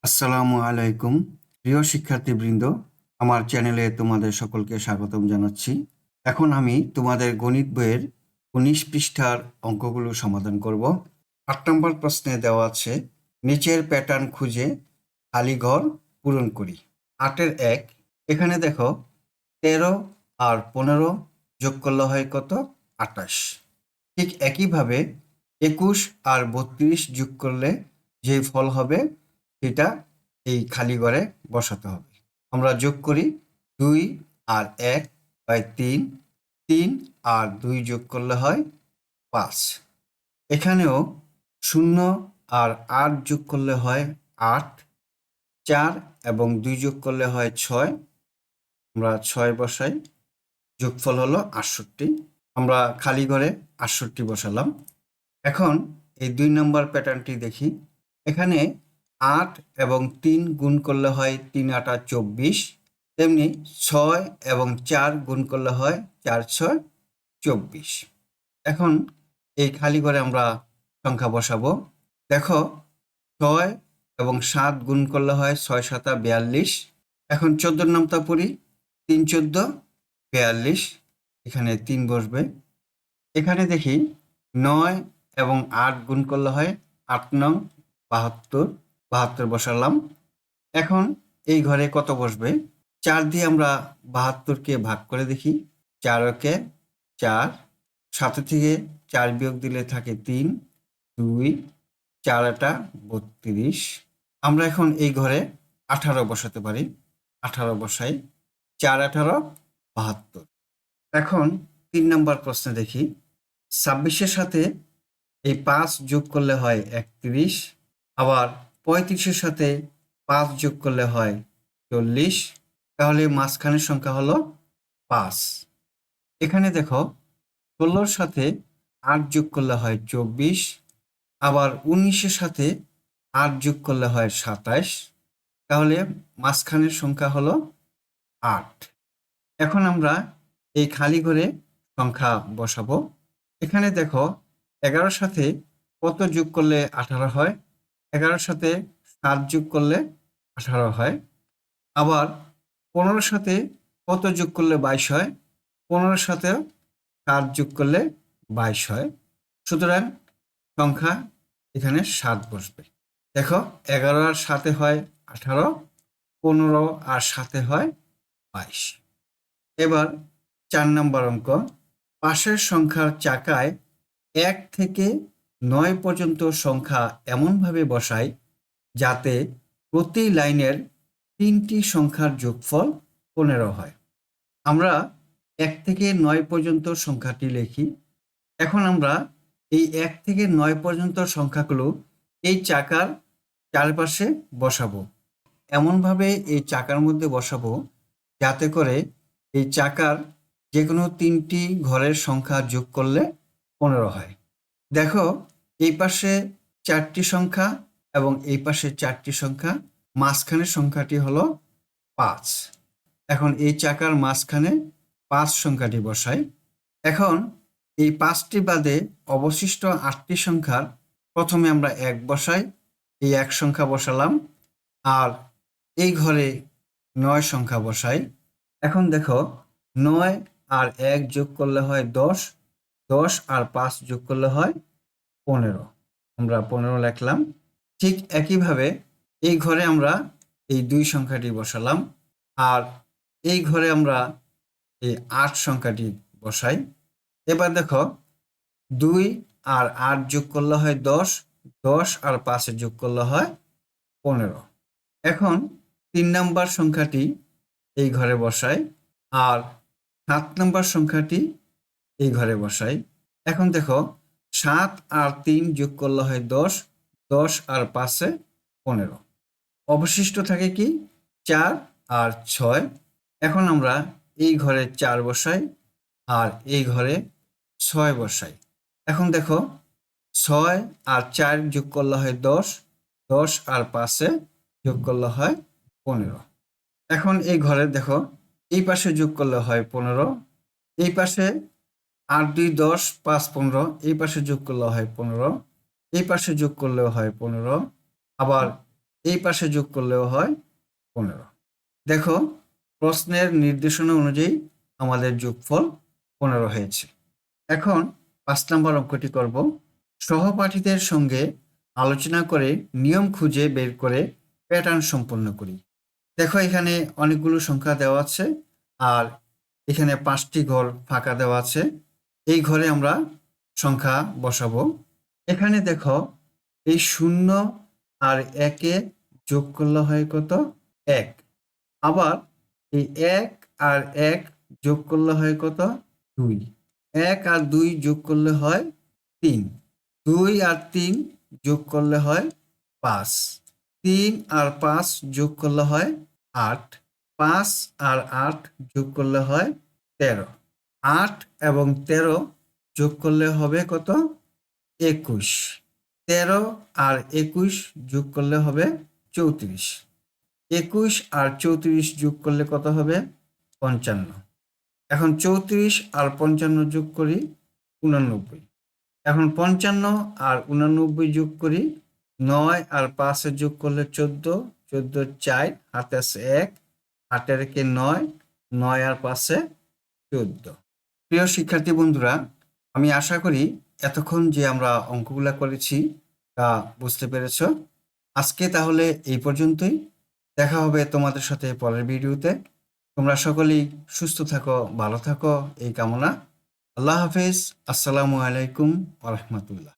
আসসালামু আলাইকুম প্রিয় শিক্ষার্থীবৃন্দ, আমার চ্যানেলে তোমাদের সকলকে স্বাগতম জানাচ্ছি। এখন আমি তোমাদের গণিত বইয়ের ১৯ পৃষ্ঠার অঙ্কগুলো সমাধান করব। ৮ নম্বর প্রশ্নে দেওয়া আছে, নিচের প্যাটার্ন খুঁজে খালি ঘর পূরণ করি। ৮-এর ১, এখানে দেখো ১৩ আর ১৫ যোগ করলে হয় কত? ২৮। ঠিক একইভাবে ২১ আর ৩২ যোগ করলে যে ফল হবে সেটা এই খালি ঘরে বসাতে হবে। আমরা যোগ করি, ২ আর ১ হয় ৩, ৩ আর ২ যোগ করলে হয় ৫। এখানেও ০ আর ৮ যোগ করলে হয় ৮, ৪ এবং ২ যোগ করলে হয় ৬। আমরা ৬ বসাই, যোগফল হলো ৬৮। আমরা খালি ঘরে ৬৮ বসালাম। এখন এই ২ নম্বর প্যাটার্নটি দেখি। এখানে ৮ এবং ৩ গুণ করলে হয় ৩ ৮ ২৪, তেমনি ৬ এবং ৪ গুণ করলে হয় ৪ ৬ ২৪। এখন এই খালি ঘরে আমরা সংখ্যা বসাবো। দেখো ৬ এবং ৭ গুণ করলে হয় ৬ ৭ ৪২। এখন ১৪ নামতা পড়ি, ৩ ১৪ ৪২, এখানে ৩ বসবে। এখানে দেখি ৯ এবং ৮ গুণ করলে হয় ৮ নং ৭২, ৭২ বসালাম। এখন এই ঘরে কত বসবে? ৪ দিয়ে আমরা ৭২-কে ভাগ করে দেখি। ৪ একে ৪, ৭ থেকে ৪ বিয়োগ দিলে থাকে ৩, ২, ৪ ৮ ৩২। আমরা এখন এই ঘরে ১৮ বসাতে পারি। ১৮ বসাই, ৪ ১৮ ৭২। এখন ৩ নম্বর প্রশ্নে দেখি, ২৬-এর সাথে এই ৫ যোগ করলে হয় ৩১, আবার ৩৫-এর সাথে ৫ যোগ করলে হয় ৪০, তাহলে মাঝখানের সংখ্যা হলো ৫। এখানে দেখো ১৬-র সাথে ৮ যোগ করলে হয় ২৪, আবার ১৯-এর সাথে ৮ যোগ করলে হয় ২৭, তাহলে মাঝখানের সংখ্যা হলো ৮। এখন আমরা এই খালি ঘরে সংখ্যা বসাবো। এখানে দেখো ১১-র সাথে কত যোগ করলে ১৮ হয়? ১১-র সাথে ৭ যোগ করলে ১৮ হয়। আবার ১৫-র সাথে কত যোগ করলে ২২ হয়? ১৫-র সাথেও ৭ যোগ করলে ২২ হয়। সুতরাং সংখ্যা এখানে ৭ বসবে। দেখো ১১ আর ৭-এ হয় ১৮, ১৫ আর ৭-এ হয় ২২। এবার ৪ নম্বর অঙ্ক, পাশের সংখ্যার চাকায় ১ থেকে ৯ পর্যন্ত সংখ্যা এমনভাবে বসাই যাতে প্রতি লাইনের ৩টি সংখ্যার যোগফল ১৫ হয়। আমরা ১ থেকে ৯ পর্যন্ত সংখ্যাটি লিখি। এখন আমরা এই ১ থেকে ৯ পর্যন্ত সংখ্যাগুলো এই চাকার চারপাশে বসাবো। এমনভাবে এই চাকার মধ্যে বসাবো যাতে করে এই চাকার যেকোনো ৩টি ঘরের সংখ্যা যোগ করলে ১৫ হয়। দেখো এই পাশে ৪টি সংখ্যা এবং এই পাশে ৪টি সংখ্যা, মাঝখানের সংখ্যাটি হলো ৫। এখন এই চাকার মাঝখানে ৫ সংখ্যাটি বসাই। এখন এই ৫টি বাদে অবশিষ্ট ৮টি সংখ্যার প্রথমে আমরা ১ বসাই, এই ১ সংখ্যা বসালাম, আর এই ঘরে ৯ সংখ্যা বসাই। এখন দেখো ৯ আর ১ যোগ করলে হয় ১০, ১০ আর ৫ যোগ করলে হয় ১৫। আমরা ১৫ লিখলাম। ঠিক একইভাবে এই ঘরে আমরা এই ২ সংখ্যাটি বসালাম, আর এই ঘরে আমরা এই ৮ সংখ্যাটি বসাই। এবার দেখো ২ আর ৮ যোগ করলে হয় ১০, ১০ আর ৫ যোগ করলে হয় ১৫। এখন ৩ নম্বর সংখ্যাটি এই ঘরে বসাই, আর ৭ নম্বর সংখ্যাটি এই ঘরে বসাই। এখন দেখো ৭ আর ৩ যোগ করলে হয় ১০, ১০ আর ৫-এ ১৫। অবশিষ্ট থাকে কি? ৪ আর ৬। এখন আমরা এই ঘরে ৪ বসাই আর এই ঘরে ৬ বসাই। এখন দেখো ৬ আর ৪ যোগ করলে হয় ১০, ১০ আর ৫-এ যোগ করলে হয় ১৫। এখন এই ঘরে দেখো এই পাশে যোগ করলে হয় ১৫, এই পাশে ৮ ২ ১০, ৫ ১৫, এই পাশে যোগ করলে হয় ১৫, এই পাশে যোগ করলেও হয় ১৫, আবার এই পাশে যোগ করলেও হয় 15। দেখো, প্রশ্নের নির্দেশনা অনুযায়ী আমাদের যোগফল 15 হয়েছে। এখন 5 নম্বর অঙ্কটি করব। সহপাঠীদের সঙ্গে আলোচনা করে নিয়ম খুঁজে বের করে প্যাটার্ন সম্পন্ন করি। দেখো, এখানে অনেকগুলো সংখ্যা দেওয়া আছে আর এখানে 5টি ঘর ফাঁকা দেওয়া আছে। এই ঘরে আমরা সংখ্যা বসাবো। এখানে দেখো, এই 0 আর 1-এ যোগ করলে হয় কত? 1। আবার এই 1 আর 1 যোগ করলে হয় কত? 2। 1 আর 2 যোগ করলে হয় 3। 2 আর 3 যোগ করলে হয় 5। 3 আর 5 যোগ করলে হয় 8। 5 আর 8 যোগ করলে হয় 13। 8 এবং 13 যোগ করলে হবে কত? 21। 13 আর 21 যোগ করলে হবে 34। 21 আর 34 যোগ করলে কত হবে? 55। এখন 34 আর 55 যোগ করি, 89। এখন 55 আর 89 যোগ করি, 9 আর 5 যোগ করলে 14, 14 4, হাতে আছে 1, 8 আর 1 9, 9 আর 5 14। প্রিয় শিক্ষার্থী বন্ধুরা, আমি আশা করি এতক্ষণ যে আমরা অঙ্কগুলা করেছি তা বুঝতে পেরেছ। আজকে তাহলে এই পর্যন্তই। দেখা হবে তোমাদের সাথে পরের ভিডিওতে। তোমরা সকলেই সুস্থ থাকো, ভালো থাকো এই কামনা। আল্লাহ হাফেজ। আসসালামু আলাইকুম ওয়া রাহমাতুল্লাহ।